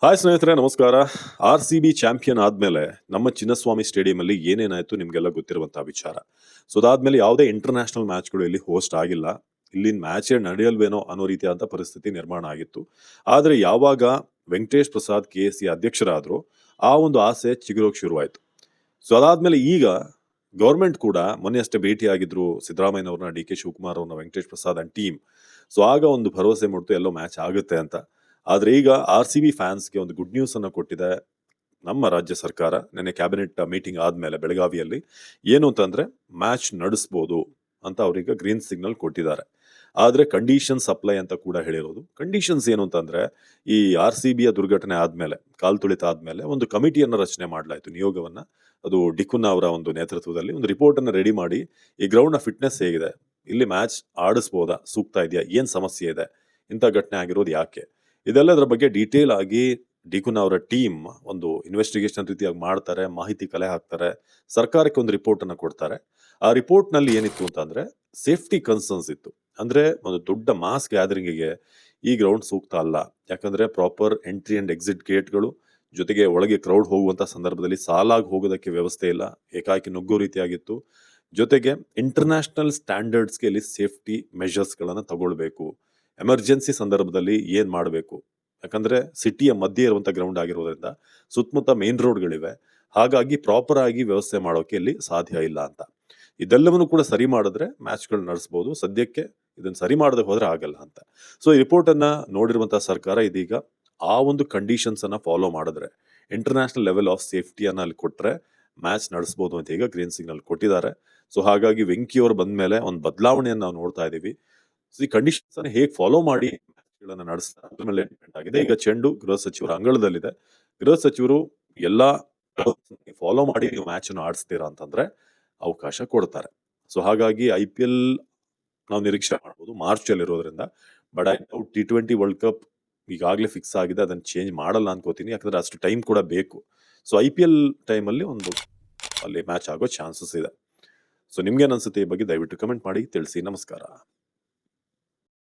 Hi ಸ್ನೇಹಿತರೆ, ನಮಸ್ಕಾರ. RCB champion ಆದ್ಮೇಲೆ ನಮ್ಮ ಚಿನ್ನಸ್ವಾಮಿ ಸ್ಟೇಡಿಯಂ ಅಲ್ಲಿ ಏನೇನಾಯ್ತು ನಿಮ್ಗೆಲ್ಲ ಗೊತ್ತಿರುವಂತಹ ವಿಚಾರ. ಸೊ ಅದಾದ್ಮೇಲೆ ಯಾವುದೇ ಇಂಟರ್ನ್ಯಾಷನಲ್ ಮ್ಯಾಚ್ಗಳು ಇಲ್ಲಿ ಹೋಸ್ಟ್ ಆಗಿಲ್ಲ. ಇಲ್ಲಿನ ಮ್ಯಾಚೇ ನಡೆಯಲ್ವೇನೋ ಅನ್ನೋ ರೀತಿಯಾದಂಥ ಪರಿಸ್ಥಿತಿ ನಿರ್ಮಾಣ ಆಗಿತ್ತು. ಆದ್ರೆ ಯಾವಾಗ ವೆಂಕಟೇಶ್ ಪ್ರಸಾದ್ KSC ಅಧ್ಯಕ್ಷರಾದ್ರು, ಆ ಒಂದು ಆಸೆ ಚಿಗುರೋಕ್ ಶುರುವಾಯ್ತು. ಸೊ ಅದಾದ್ಮೇಲೆ ಈಗ ಗೌರ್ಮೆಂಟ್ ಕೂಡ ಮೊನ್ನೆ ಅಷ್ಟೇ ಭೇಟಿಯಾಗಿದ್ರು ಸಿದ್ದರಾಮಯ್ಯನವ್ರನ್ನ, DK ಶಿವಕುಮಾರ್ ಅವ್ರನ್ನ, Venkatesh Prasad and team. So ಆಗ ಒಂದು ಭರವಸೆ ಮೂಡ್ತು ಎಲ್ಲೋ ಮ್ಯಾಚ್ ಆಗುತ್ತೆ ಅಂತ. ಆದ್ರೆ ಈಗ RCB ಫ್ಯಾನ್ಸ್ಗೆ ಒಂದು ಗುಡ್ ನ್ಯೂಸ್ ಅನ್ನ ಕೊಟ್ಟಿದೆ ನಮ್ಮ ರಾಜ್ಯ ಸರ್ಕಾರ. ನಿನ್ನೆ ಕ್ಯಾಬಿನೆಟ್ ಮೀಟಿಂಗ್ ಆದ್ಮೇಲೆ ಬೆಳಗಾವಿಯಲ್ಲಿ ಏನು ಅಂತಂದ್ರೆ ಮ್ಯಾಚ್ ನಡೆಸಬಹುದು ಅಂತ ಅವ್ರಿಗೆ ಗ್ರೀನ್ ಸಿಗ್ನಲ್ ಕೊಟ್ಟಿದ್ದಾರೆ. ಆದ್ರೆ ಕಂಡೀಷನ್ಸ್ ಅಪ್ಲೈ ಅಂತ ಕೂಡ ಹೇಳಿರೋದು. ಕಂಡೀಷನ್ಸ್ ಏನು ಅಂತಂದ್ರೆ, ಈ RCBಯ ದುರ್ಘಟನೆ ಆದ್ಮೇಲೆ, ಕಾಲ್ ತುಳಿತ ಆದ್ಮೇಲೆ ಒಂದು ಕಮಿಟಿಯನ್ನ ರಚನೆ ಮಾಡಲಾಯಿತು, ನಿಯೋಗವನ್ನ. ಅದು ಡಿಕುನ್ ಅವರ ಒಂದು ನೇತೃತ್ವದಲ್ಲಿ ಒಂದು ರಿಪೋರ್ಟ್ ಅನ್ನ ರೆಡಿ ಮಾಡಿ, ಈ ಗ್ರೌಂಡ್ ನ ಫಿಟ್ನೆಸ್ ಹೇಗಿದೆ, ಇಲ್ಲಿ ಮ್ಯಾಚ್ ಆಡಿಸಬಹುದಾ, ಸೂಕ್ತ ಇದೆಯಾ, ಏನ್ ಸಮಸ್ಯೆ ಇದೆ, ಇಂಥ ಘಟನೆ ಆಗಿರೋದು ಯಾಕೆ, ಇದೆಲ್ಲದರ ಬಗ್ಗೆ ಡೀಟೇಲ್ ಆಗಿ ಡಿಕುನ್ ಅವರ ಟೀಮ್ ಒಂದು ಇನ್ವೆಸ್ಟಿಗೇಷನ್ ರೀತಿಯಾಗಿ ಮಾಡ್ತಾರೆ, ಮಾಹಿತಿ ಕಲೆ ಹಾಕ್ತಾರೆ, ಸರ್ಕಾರಕ್ಕೆ ಒಂದು ರಿಪೋರ್ಟ್ ಅನ್ನ ಕೊಡ್ತಾರೆ. ಆ ರಿಪೋರ್ಟ್ ನಲ್ಲಿ ಏನಿತ್ತು ಅಂತಂದ್ರೆ ಸೇಫ್ಟಿ ಕನ್ಸರ್ನ್ಸ್ ಇತ್ತು. ಅಂದ್ರೆ ಒಂದು ದೊಡ್ಡ ಮಾಸ್ ಗ್ಯಾದರಿಂಗಿಗೆ ಈ ಗ್ರೌಂಡ್ ಸೂಕ್ತ ಅಲ್ಲ. ಯಾಕಂದ್ರೆ ಪ್ರಾಪರ್ ಎಂಟ್ರಿ ಅಂಡ್ ಎಕ್ಸಿಟ್ ಗೇಟ್ಗಳು, ಜೊತೆಗೆ ಒಳಗೆ ಕ್ರೌಡ್ ಹೋಗುವಂತ ಸಂದರ್ಭದಲ್ಲಿ ಸಾಲಾಗಿ ಹೋಗೋದಕ್ಕೆ ವ್ಯವಸ್ಥೆ ಇಲ್ಲ, ಏಕಾಏಕಿ ನುಗ್ಗೋ ರೀತಿಯಾಗಿತ್ತು. ಜೊತೆಗೆ ಇಂಟರ್ನ್ಯಾಷನಲ್ ಸ್ಟ್ಯಾಂಡರ್ಡ್ಸ್ಗೆ ಇಲ್ಲಿ ಸೇಫ್ಟಿ ಮೆಷರ್ಸ್ ಗಳನ್ನ ತಗೊಳ್ಬೇಕು. ಎಮರ್ಜೆನ್ಸಿ ಸಂದರ್ಭದಲ್ಲಿ ಏನ್ ಮಾಡಬೇಕು, ಯಾಕಂದ್ರೆ ಸಿಟಿಯ ಮಧ್ಯೆ ಇರುವಂತ ಗ್ರೌಂಡ್ ಆಗಿರೋದ್ರಿಂದ ಸುತ್ತಮುತ್ತ ಮೇನ್ ರೋಡ್ಗಳಿವೆ. ಹಾಗಾಗಿ ಪ್ರಾಪರ್ ಆಗಿ ವ್ಯವಸ್ಥೆ ಮಾಡೋಕೆ ಇಲ್ಲಿ ಸಾಧ್ಯ ಇಲ್ಲ ಅಂತ. ಇದೆಲ್ಲವನ್ನು ಕೂಡ ಸರಿ ಮಾಡಿದ್ರೆ ಮ್ಯಾಚ್ಗಳು ನಡೆಸಬಹುದು. ಸದ್ಯಕ್ಕೆ ಇದನ್ನ ಸರಿ ಮಾಡದೆ ಹೋದ್ರೆ ಆಗಲ್ಲ ಅಂತ. ಸೊ ಈ ರಿಪೋರ್ಟ್ ಅನ್ನ ನೋಡಿರುವಂತಹ ಸರ್ಕಾರ ಇದೀಗ ಆ ಒಂದು ಕಂಡೀಷನ್ಸ್ ಅನ್ನ ಫಾಲೋ ಮಾಡಿದ್ರೆ, ಇಂಟರ್ನ್ಯಾಷನಲ್ ಲೆವೆಲ್ ಆಫ್ ಸೇಫ್ಟಿಯನ್ನ ಅಲ್ಲಿ ಕೊಟ್ರೆ ಮ್ಯಾಚ್ ನಡೆಸಬಹುದು ಅಂತ ಈಗ ಗ್ರೀನ್ ಸಿಗ್ನಲ್ ಕೊಟ್ಟಿದ್ದಾರೆ. ಸೊ ಹಾಗಾಗಿ ವೆಂಕಿ ಅವರು ಬಂದ ಮೇಲೆ ಒಂದು ಬದಲಾವಣೆಯನ್ನು ನಾವು ನೋಡ್ತಾ ಇದೀವಿ. ಈ ಕಂಡೀಷನ್ಸ್ ಅನ್ನು ಹೇಗೆ ಫಾಲೋ ಮಾಡಿ ಮ್ಯಾಚ್ಗಳನ್ನ ನಡೆಸ್ತಾರೆ ಅದ್ರ ಮೇಲೆ ಡಿಪೆಂಡ್ ಆಗಿದೆ. ಈಗ ಚೆಂಡು ಗೃಹ ಸಚಿವರ ಅಂಗಳದಲ್ಲಿದೆ. ಗೃಹ ಸಚಿವರು ಎಲ್ಲಾ ಫಾಲೋ ಮಾಡಿ ನೀವು ಮ್ಯಾಚ್ ಅನ್ನು ಆಡಿಸ್ತೀರಾ ಅಂತಂದ್ರೆ ಅವಕಾಶ ಕೊಡ್ತಾರೆ. ಸೊ ಹಾಗಾಗಿ IPL ನಾವು ನಿರೀಕ್ಷೆ ಮಾಡಬಹುದು ಮಾರ್ಚ್ ಅಲ್ಲಿ ಇರೋದ್ರಿಂದ. ಬಟ್ T20 ವರ್ಲ್ಡ್ ಕಪ್ ಈಗಾಗಲೇ ಫಿಕ್ಸ್ ಆಗಿದೆ, ಅದನ್ನ ಚೇಂಜ್ ಮಾಡಲ್ಲ ಅನ್ಕೋತೀನಿ. ಯಾಕಂದ್ರೆ ಅಷ್ಟು ಟೈಮ್ ಕೂಡ ಬೇಕು. ಸೊ IPL ಟೈಮ್ ಅಲ್ಲಿ ಒಂದು ಅಲ್ಲಿ ಮ್ಯಾಚ್ ಆಗೋ ಚಾನ್ಸಸ್ ಇದೆ. ಸೊ ನಿಮ್ಗೇನ್ ಅನ್ಸುತ್ತೆ ಈ ಬಗ್ಗೆ ದಯವಿಟ್ಟು ಕಮೆಂಟ್ ಮಾಡಿ ತಿಳಿಸಿ. ನಮಸ್ಕಾರ.